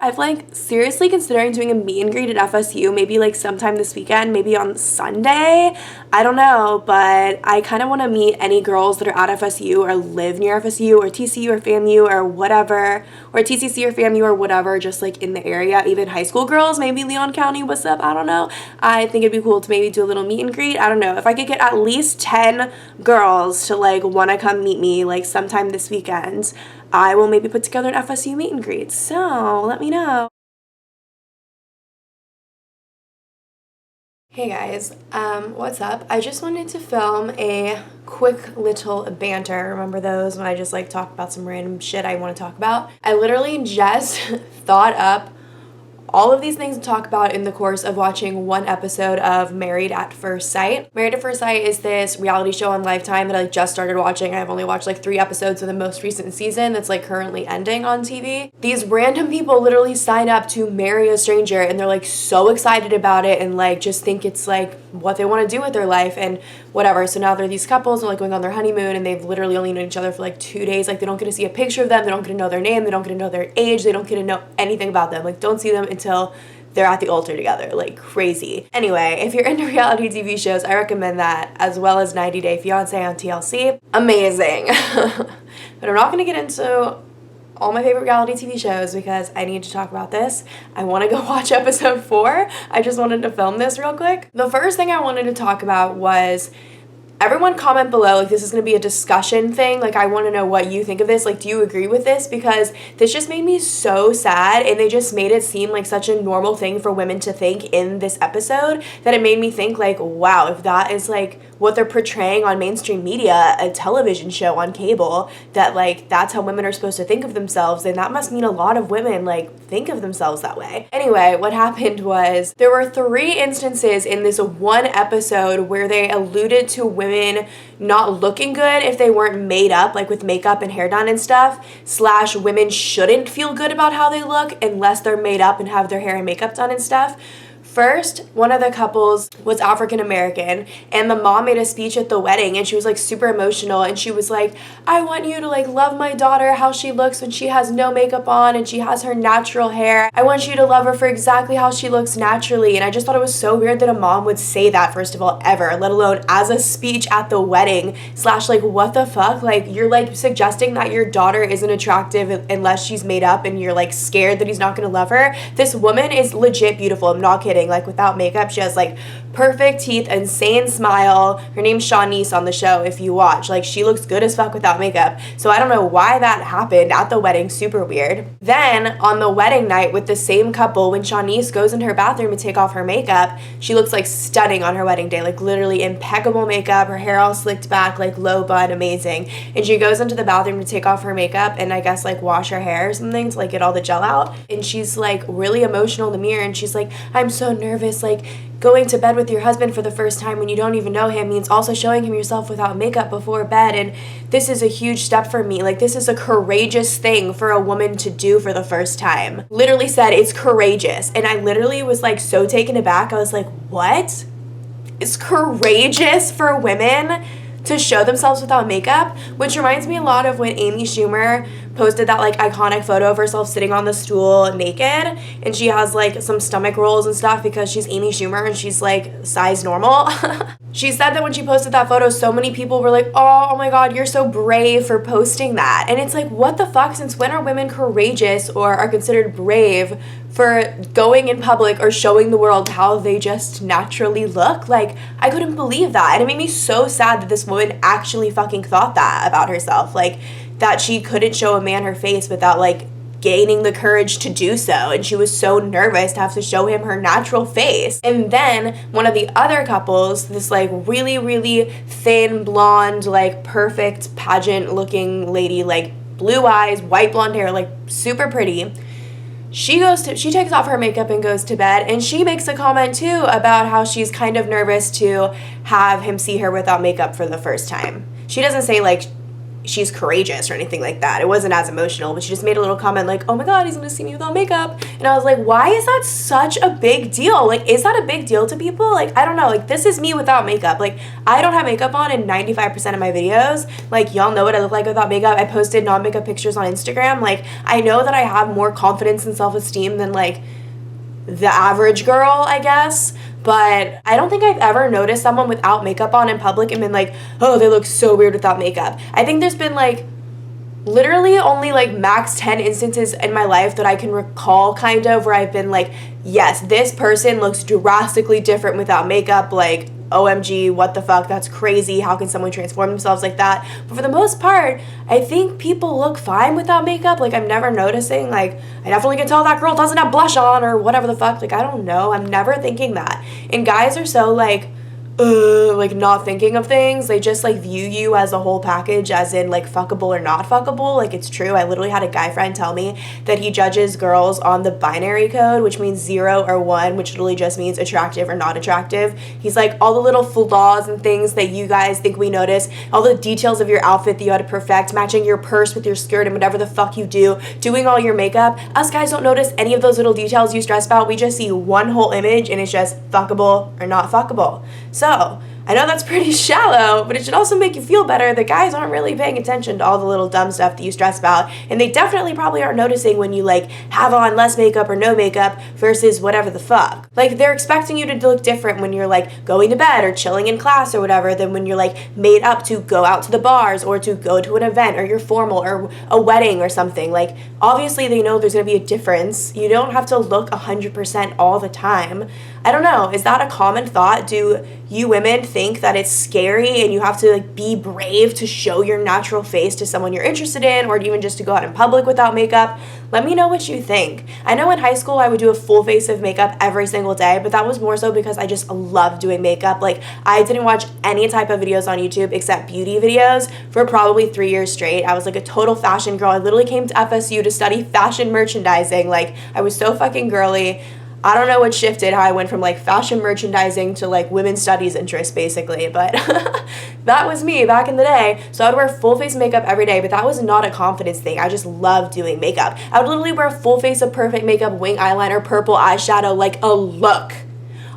I've like seriously considering doing a meet and greet at FSU, maybe like sometime this weekend, maybe on Sunday. I don't know, but I kind of want to meet any girls that are at FSU or live near FSU or TCU or FAMU or whatever, or TCC or FAMU or whatever, just like in the area, even high school girls, maybe Leon County, what's up, I don't know. I think it'd be cool to maybe do a little meet and greet. I don't know, if I could get at least 10 girls to like want to come meet me like sometime this weekend, I will maybe put together an FSU meet and greet, so let me know. Hey guys, what's up? I just wanted to film a quick little banter. Remember those when I just like talk about some random shit I want to talk about? I literally just thought up all of these things to talk about in the course of watching one episode of Married at First Sight. Married at First Sight is this reality show on Lifetime that I just started watching. I've only watched like 3 episodes of the most recent season that's like currently ending on TV. These random people literally sign up to marry a stranger and they're like so excited about it and like just think it's like what they want to do with their life and whatever. So now they're these couples and like going on their honeymoon and they've literally only known each other for like 2 days. Like they don't get to see a picture of them, they don't get to know their name, they don't get to know their age, they don't get to know anything about them. Like don't see them until they're at the altar together. Like crazy. Anyway, if you're into reality TV shows, I recommend that, as well as 90 Day Fiancé on TLC. Amazing. But I'm not going to get into all my favorite reality TV shows because I need to talk about this. I want to go watch episode 4. I just wanted to film this real quick. The first thing I wanted to talk about was, everyone comment below, like this is going to be a discussion thing, like I want to know what you think of this, like do you agree with this, because this just made me so sad and they just made it seem like such a normal thing for women to think in this episode that it made me think like, wow, if that is like what they're portraying on mainstream media, a television show on cable, that like that's how women are supposed to think of themselves, and that must mean a lot of women like think of themselves that way. Anyway, what happened was there were 3 instances in this one episode where they alluded to women not looking good if they weren't made up, like with makeup and hair done and stuff, / women shouldn't feel good about how they look unless they're made up and have their hair and makeup done and stuff. First, one of the couples was African American, and the mom made a speech at the wedding, and she was like super emotional, and she was like, I want you to like love my daughter how she looks when she has no makeup on and she has her natural hair. I want you to love her for exactly how she looks naturally. And I just thought it was so weird that a mom would say that, first of all, ever, let alone as a speech at the wedding / like what the fuck, like you're like suggesting that your daughter isn't attractive unless she's made up and you're like scared that he's not gonna love her. This woman is legit beautiful, I'm not kidding. Like without makeup, she has like perfect teeth, insane smile. Her name's Shawnice on the show if you watch. Like she looks good as fuck without makeup. So I don't know why that happened at the wedding, super weird. Then on the wedding night with the same couple, when Shawnice goes into her bathroom to take off her makeup, she looks like stunning on her wedding day, like literally impeccable makeup, her hair all slicked back, like low bun, amazing. And she goes into the bathroom to take off her makeup and I guess like wash her hair or something to like get all the gel out. And she's like really emotional in the mirror and she's like, I'm so nervous, like going to bed with your husband for the first time when you don't even know him means also showing him yourself without makeup before bed, and this is a huge step for me. Like this is a courageous thing for a woman to do for the first time. Literally said it's courageous. And I literally was like so taken aback. I was like, what? It's courageous for women to show themselves without makeup, which reminds me a lot of when Amy Schumer posted that like iconic photo of herself sitting on the stool naked, and she has like some stomach rolls and stuff because she's Amy Schumer and she's like size normal. She said that when she posted that photo, so many people were like, oh my god, you're so brave for posting that. And it's like, what the fuck? Since when are women courageous or are considered brave for going in public or showing the world how they just naturally look? Like, I couldn't believe that. And it made me so sad that this woman actually fucking thought that about herself. Like, that she couldn't show a man her face without like gaining the courage to do so, and she was so nervous to have to show him her natural face. And then one of the other couples, this like really really thin blonde like perfect pageant looking lady, like blue eyes, white blonde hair, like super pretty, she takes off her makeup and goes to bed, and she makes a comment too about how she's kind of nervous to have him see her without makeup for the first time. She doesn't say like she's courageous or anything like that. It wasn't as emotional, but she just made a little comment like, oh my god, he's gonna see me without makeup. And I was like, why is that such a big deal? Like, is that a big deal to people? Like, I don't know. Like, this is me without makeup. Like, I don't have makeup on in 95% of my videos. Like, y'all know what I look like without makeup. I posted non-makeup pictures on Instagram. Like, I know that I have more confidence and self-esteem than, like, the average girl, I guess. But I don't think I've ever noticed someone without makeup on in public and been like, oh, they look so weird without makeup. I think there's been, like, literally only, like, max 10 instances in my life that I can recall, kind of, where I've been like, yes, this person looks drastically different without makeup. Like, OMG, what the fuck, that's crazy. How can someone transform themselves like that? But for the most part, I think people look fine without makeup. Like, I'm never noticing, like, I definitely can tell that girl doesn't have blush on or whatever the fuck. Like, I don't know. I'm never thinking that. And guys are so, like not thinking of things. They just, like, view you as a whole package, as in, like, fuckable or not fuckable. Like, it's true. I literally had a guy friend tell me that he judges girls on the binary code, which means 0 or 1, which literally just means attractive or not attractive. He's like, all the little flaws and things that you guys think we notice, all the details of your outfit that you had to perfect, matching your purse with your skirt and whatever the fuck you do, doing all your makeup, us guys don't notice any of those little details you stress about. We just see one whole image and it's just fuckable or not fuckable. So, I know that's pretty shallow, but it should also make you feel better that guys aren't really paying attention to all the little dumb stuff that you stress about, and they definitely probably aren't noticing when you, like, have on less makeup or no makeup versus whatever the fuck. Like, they're expecting you to look different when you're, like, going to bed or chilling in class or whatever than when you're, like, made up to go out to the bars or to go to an event or you're formal or a wedding or something. Like, obviously they know there's gonna be a difference. You don't have to look 100% all the time. I don't know, is that a common thought? Do you women think that it's scary and you have to, like, be brave to show your natural face to someone you're interested in, or even just to go out in public without makeup? Let me know what you think. I know in high school I would do a full face of makeup every single day, but that was more so because I just loved doing makeup. Like, I didn't watch any type of videos on YouTube except beauty videos for probably 3 years straight. I was, like, a total fashion girl. I literally came to FSU to study fashion merchandising. Like, I was so fucking girly. I don't know what shifted, how I went from, like, fashion merchandising to, like, women's studies interest, basically, but that was me back in the day. So I would wear full face makeup every day, but that was not a confidence thing. I just loved doing makeup. I would literally wear a full face of perfect makeup, wing eyeliner, purple eyeshadow, like a look,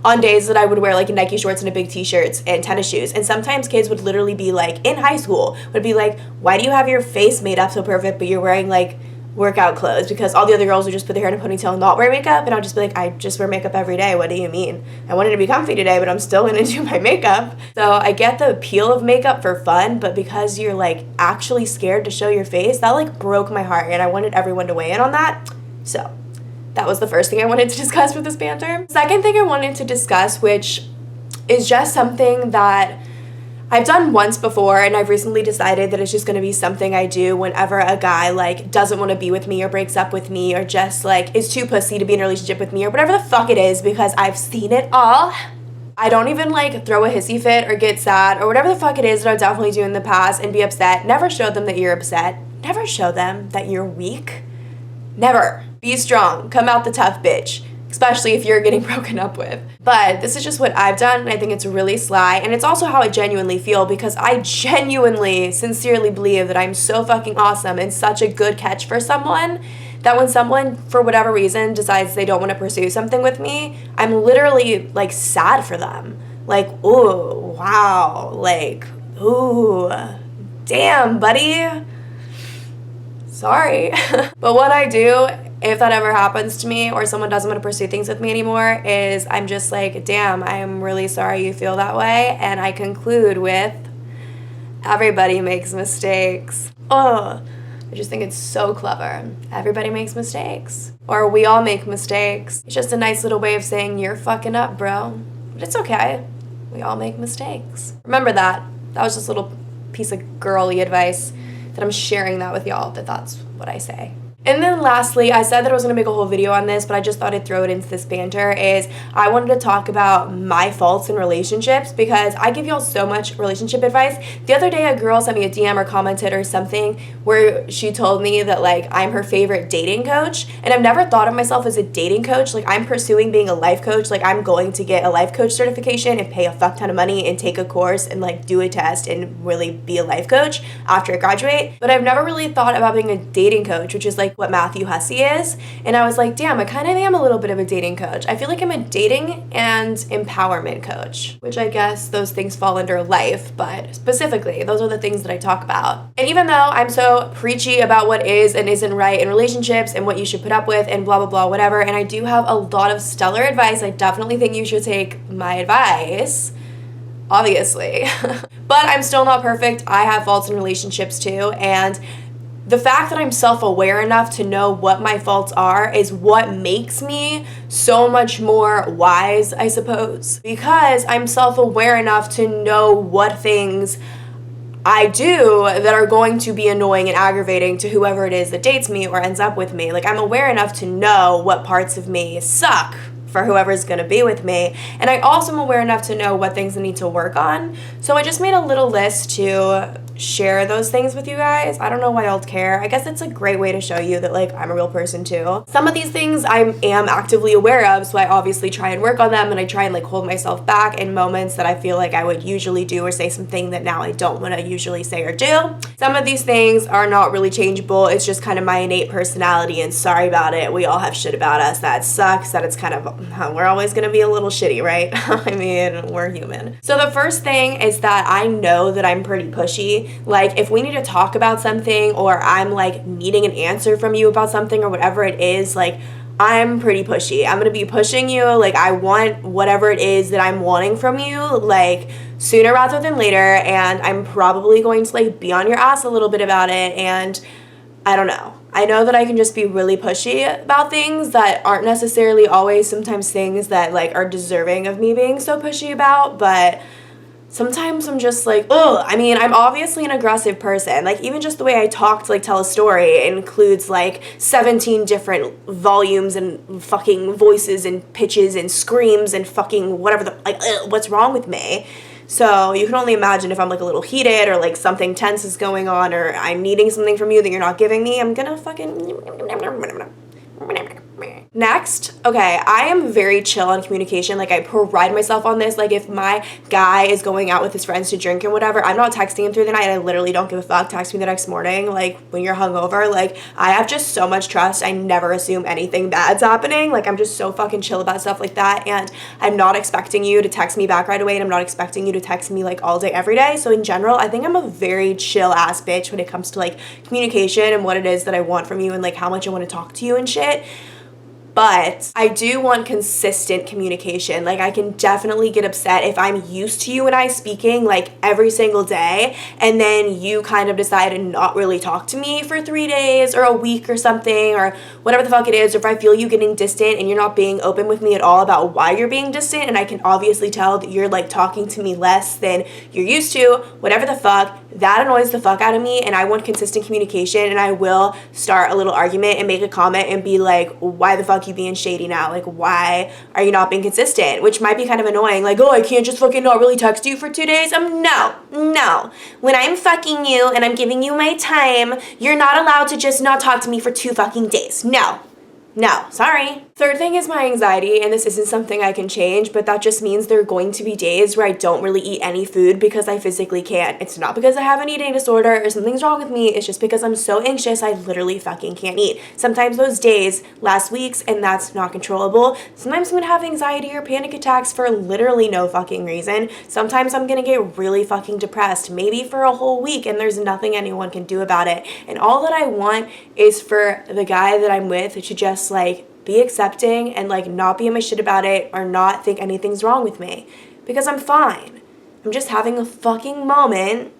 on days that I would wear, like, Nike shorts and a big t-shirts and tennis shoes. And sometimes kids would literally be like, in high school, would be like, why do you have your face made up so perfect, but you're wearing, like, workout clothes? Because all the other girls would just put their hair in a ponytail and not wear makeup, and I'll just be like, I just wear makeup every day. What do you mean? I wanted to be comfy today, but I'm still gonna do my makeup. So I get the appeal of makeup for fun, but because you're, like, actually scared to show your face, that, like, broke my heart, and I wanted everyone to weigh in on that. So that was the first thing I wanted to discuss with this banter. Second thing I wanted to discuss, which is just something that I've done once before, and I've recently decided that it's just going to be something I do whenever a guy, like, doesn't want to be with me or breaks up with me or just, like, is too pussy to be in a relationship with me or whatever the fuck it is, because I've seen it all. I don't even, like, throw a hissy fit or get sad or whatever the fuck it is that I'll definitely do in the past and be upset. Never show them that you're upset. Never show them that you're weak. Never. Be strong. Come out the tough bitch. Especially if you're getting broken up with. But this is just what I've done, and I think it's really sly, and it's also how I genuinely feel, because I genuinely, sincerely believe that I'm so fucking awesome and such a good catch for someone, that when someone, for whatever reason, decides they don't want to pursue something with me, I'm literally, like, sad for them. Like, ooh, wow, like, ooh, damn, buddy. Sorry. But what I do, if that ever happens to me or someone doesn't want to pursue things with me anymore, is I'm just like, damn, I'm really sorry you feel that way. And I conclude with, everybody makes mistakes. Oh, I just think it's so clever. Everybody makes mistakes. Or we all make mistakes. It's just a nice little way of saying you're fucking up, bro. But it's okay. We all make mistakes. Remember that. That was just a little piece of girly advice that I'm sharing that with y'all, that that's what I say. And then lastly, I said that I was going to make a whole video on this, but I just thought I'd throw it into this banter, is I wanted to talk about my faults in relationships because I give y'all so much relationship advice. The other day, a girl sent me a DM or commented or something where she told me that, like, I'm her favorite dating coach, and I've never thought of myself as a dating coach. Like, I'm pursuing being a life coach. Like, I'm going to get a life coach certification and pay a fuck ton of money and take a course and, like, do a test and really be a life coach after I graduate. But I've never really thought about being a dating coach, which is, like, what Matthew Hussey is. And I was like, damn, I kind of am a little bit of a dating coach. I feel like I'm a dating and empowerment coach, which I guess those things fall under life, but specifically, those are the things that I talk about. And even though I'm so preachy about what is and isn't right in relationships and what you should put up with and blah, blah, blah, whatever, and I do have a lot of stellar advice, I definitely think you should take my advice, obviously. But I'm still not perfect. I have faults in relationships too, and the fact that I'm self-aware enough to know what my faults are is what makes me so much more wise, I suppose. Because I'm self-aware enough to know what things I do that are going to be annoying and aggravating to whoever it is that dates me or ends up with me. Like, I'm aware enough to know what parts of me suck for whoever's gonna be with me. And I also am aware enough to know what things I need to work on. So I just made a little list to share those things with you guys. I don't know why y'all care. I guess it's a great way to show you that, like, I'm a real person too. Some of these things I am actively aware of, so I obviously try and work on them, and I try and, like, hold myself back in moments that I feel like I would usually do or say something that now I don't want to usually say or do. Some of these things are not really changeable. It's just kind of my innate personality, and sorry about it. We all have shit about us that sucks, that it's kind of, we're always gonna be a little shitty, right? I mean, we're human. So the first thing is that I know that I'm pretty pushy. Like, if we need to talk about something or I'm, like, needing an answer from you about something or whatever it is, like, I'm pretty pushy. I'm gonna be pushing you. Like, I want whatever it is that I'm wanting from you, like, sooner rather than later, and I'm probably going to, like, be on your ass a little bit about it, and I don't know. I know that I can just be really pushy about things that aren't necessarily always sometimes things that, like, are deserving of me being so pushy about, but sometimes I'm just like, ugh. I mean, I'm obviously an aggressive person. Like, even just the way I talk to, like, tell a story, it includes, like, 17 different volumes and fucking voices and pitches and screams and fucking whatever the, like, what's wrong with me? So you can only imagine if I'm, like, a little heated or, like, something tense is going on or I'm needing something from you that you're not giving me, I'm gonna fucking... Next, okay, I am very chill on communication. Like, I pride myself on this. Like, if my guy is going out with his friends to drink and whatever, I'm not texting him through the night. I literally don't give a fuck. Text me the next morning, like, when you're hungover. Like, I have just so much trust. I never assume anything bad's happening. Like, I'm just so fucking chill about stuff like that, and I'm not expecting you to text me back right away, and I'm not expecting you to text me, like, all day, every day. So in general, I think I'm a very chill ass bitch when it comes to, like, communication and what it is that I want from you and, like, how much I want to talk to you and shit. But I do want consistent communication. Like, I can definitely get upset if I'm used to you and I speaking, like, every single day, and then you kind of decide to not really talk to me for 3 days or a week or something or whatever the fuck it is, or if I feel you getting distant and you're not being open with me at all about why you're being distant, and I can obviously tell that you're, like, talking to me less than you're used to, whatever the fuck, that annoys the fuck out of me, and I want consistent communication, and I will start a little argument and make a comment and be like, why the fuck you being shady now? Like, why are you not being consistent? Which might be kind of annoying. Like, oh, I can't just fucking not really text you for 2 days? No. When I'm fucking you and I'm giving you my time, you're not allowed to just not talk to me for 2 fucking days. No, sorry. Third thing is my anxiety, and this isn't something I can change, but that just means there are going to be days where I don't really eat any food because I physically can't. It's not because I have an eating disorder or something's wrong with me, it's just because I'm so anxious I literally fucking can't eat. Sometimes those days last weeks, and that's not controllable. Sometimes I'm gonna have anxiety or panic attacks for literally no fucking reason. Sometimes I'm gonna get really fucking depressed, maybe for a whole week, and there's nothing anyone can do about it. And all that I want is for the guy that I'm with to just, like, be accepting and, like, not be in my shit about it or not think anything's wrong with me, because I'm fine. I'm just having a fucking moment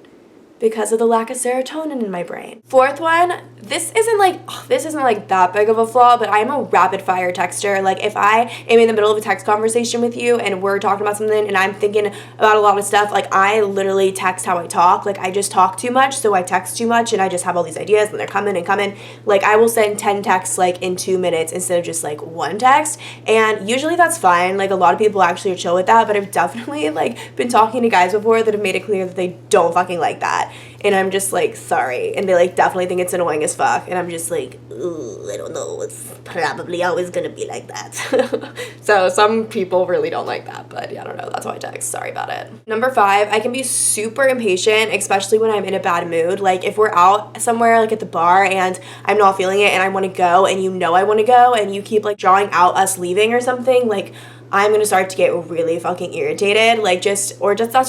because of the lack of serotonin in my brain. Fourth one, this isn't like that big of a flaw, but I'm a rapid fire texter. Like if I am in the middle of a text conversation with you and we're talking about something and I'm thinking about a lot of stuff, like I literally text how I talk. Like I just talk too much, so I text too much and I just have all these ideas and they're coming and coming. Like I will send 10 texts like in 2 minutes instead of just like one text, and usually that's fine. Like a lot of people actually are chill with that, but I've definitely like been talking to guys before that have made it clear that they don't fucking like that. And I'm just like, sorry. And they like definitely think it's annoying as fuck. And I'm just like, ooh, I don't know. It's probably always gonna be like that. So some people really don't like that. But yeah, I don't know. That's why I text. Sorry about it. Number 5, I can be super impatient, especially when I'm in a bad mood. Like if we're out somewhere like at the bar and I'm not feeling it and I want to go and you know I want to go and you keep like drawing out us leaving or something, like I'm gonna start to get really fucking irritated. Like that's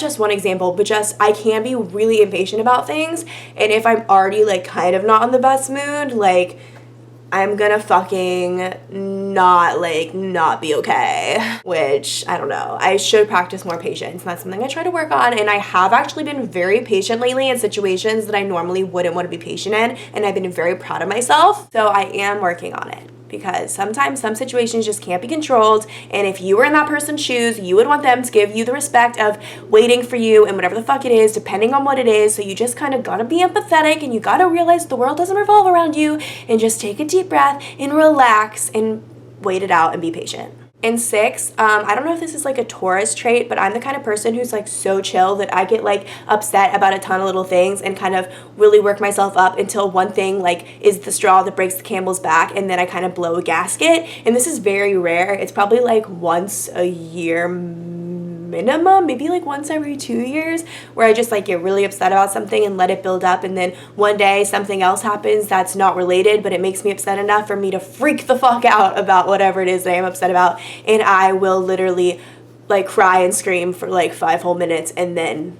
just one example, but just I can be really impatient about things, and if I'm already like kind of not in the best mood, like I'm gonna fucking not be okay, which I don't know. I should practice more patience, and that's something I try to work on, and I have actually been very patient lately in situations that I normally wouldn't want to be patient in, and I've been very proud of myself, so I am working on it. Because sometimes some situations just can't be controlled, and if you were in that person's shoes, you would want them to give you the respect of waiting for you and whatever the fuck it is, depending on what it is. So you just kind of gotta be empathetic, and you gotta realize the world doesn't revolve around you, and just take a deep breath and relax and wait it out and be patient. And 6, I don't know if this is like a Taurus trait, but I'm the kind of person who's like so chill that I get like upset about a ton of little things and kind of really work myself up until one thing like is the straw that breaks the camel's back, and then I kind of blow a gasket. And this is very rare. It's probably like once a year minimum, maybe like once every 2 years, where I just like get really upset about something and let it build up, and then one day something else happens that's not related, but it makes me upset enough for me to freak the fuck out about whatever it is that I am upset about, and I will literally like cry and scream for like 5 whole minutes and then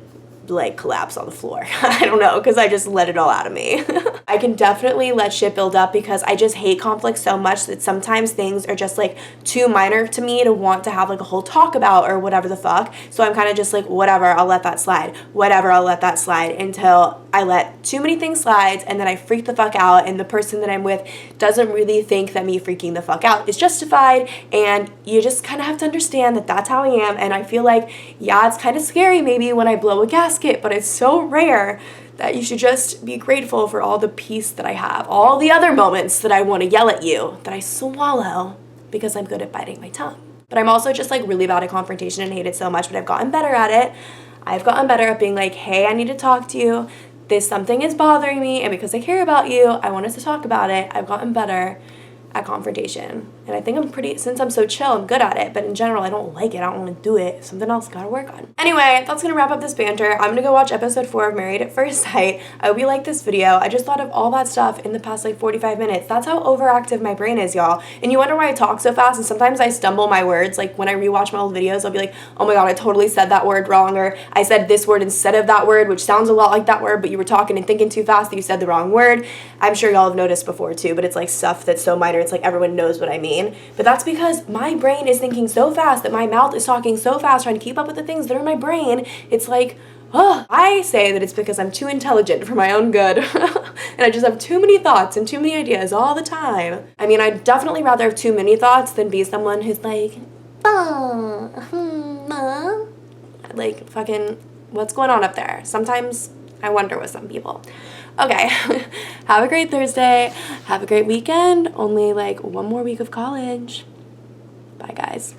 like collapse on the floor. I don't know, because I just let it all out of me. I can definitely let shit build up because I just hate conflict so much that sometimes things are just like too minor to me to want to have like a whole talk about or whatever the fuck. So I'm kind of just like, whatever, I'll let that slide. Whatever, I'll let that slide until I let too many things slide, and then I freak the fuck out, and the person that I'm with doesn't really think that me freaking the fuck out is justified, and you just kind of have to understand that that's how I am. And I feel like, yeah, it's kind of scary maybe when I blow a gasket, but it's so rare that you should just be grateful for all the peace that I have, all the other moments that I want to yell at you, that I swallow because I'm good at biting my tongue. But I'm also just like really bad at confrontation and hate it so much, but I've gotten better at it. I've gotten better at being like, hey, I need to talk to you. This something is bothering me, and because I care about you, I want us to talk about it. I've gotten better at confrontation. And I think since I'm so chill, I'm good at it. But in general, I don't like it. I don't want to do it. Something else gotta work on. Anyway, that's gonna wrap up this banter. I'm gonna go watch episode 4 of Married at First Sight. I hope you like this video. I just thought of all that stuff in the past like 45 minutes. That's how overactive my brain is, y'all. And you wonder why I talk so fast, and sometimes I stumble my words. Like when I rewatch my old videos, I'll be like, oh my god, I totally said that word wrong, or I said this word instead of that word, which sounds a lot like that word, but you were talking and thinking too fast that you said the wrong word. I'm sure y'all have noticed before too, but it's like stuff that's so minor, it's like everyone knows what I mean. But that's because my brain is thinking so fast that my mouth is talking so fast, trying to keep up with the things that are in my brain. It's like, oh, I say that it's because I'm too intelligent for my own good. And I just have too many thoughts and too many ideas all the time. I mean, I'd definitely rather have too many thoughts than be someone who's like, like fucking, what's going on up there? Sometimes I wonder with some people. Okay, have a great Thursday. Have a great weekend. Only like one more week of college. Bye, guys.